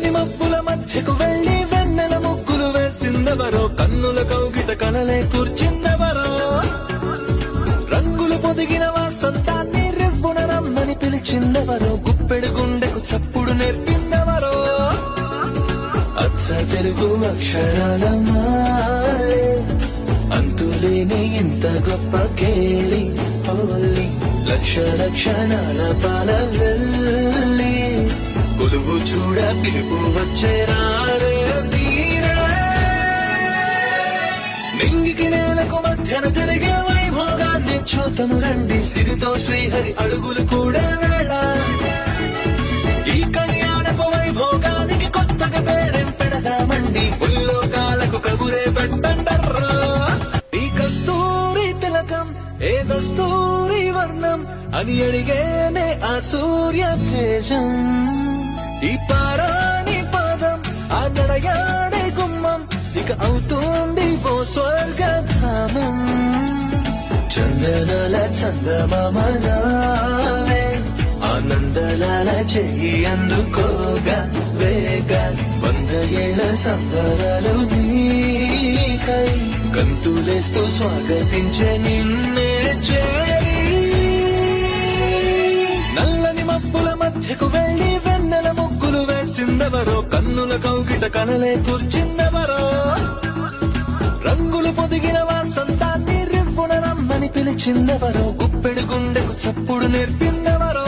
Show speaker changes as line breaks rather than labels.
నల్లని మబ్బుల మధ్యకు వెళ్లి వెన్నెల ముగ్గులు వేసిందెవరో, కన్నుల కౌగిట కలలే కూర్చిందెవరో, రంగులు పొదిగిన వాసంతాన్ని రివ్వున రమ్మని పిలిచిందెవరో, గుప్పెడు గుండెకు చప్పుడు నేర్పిందెవరో, అచ్చ తెలుగు అక్షరాల మాలే అంతులేని ఇంత గొప్ప కేళి హోలీ, లక్ష లక్షణాల పాల వెళ్ళి కొలువు చూడ పిలుపు వచ్చేరారే వీరే. నింగికి నేలకు మధ్యన జరిగే వైభోగాన్ని చూతము రండి, సిరితో శ్రీహరి అడుగులు కూడా వేళ. ఈ కళ్యాణపు వైభోగానికి కొత్తగా పేరేం పెడదామండి, ఉల్లోకాలకు కబురే పెట్టండర్రా. ఈ కస్తూరి తిలకం ఏ దస్తూరి వర్ణం అని అడిగేనే ఆ సూర్య తేజం, ఈ పారాణి పాదం ఆ నడయాడే గుమ్మం ఇక అవుతుంది ఓ స్వర్గధామం. చందనాల చందమామనావే ఆనందలాల చెయ్యి అందుకోగా వేగ, 100 ఏళ్ల సంబరాలు నీకై గంతులేస్తూ స్వాగతించే నిన్నే చేరి. నల్లని మబ్బుల మధ్యకు వెళ్లి వెన్నెల ముగ్గులు వేసిందెవరో, కన్నుల కౌగిట కలలే కూర్చిందెవరో, రంగులు పొదిగిన వాసంతాన్ని రివ్వున రమ్మని పిలిచిందెవరో, గుప్పెడు గుండెకు చప్పుడు నేర్పిందెవరో.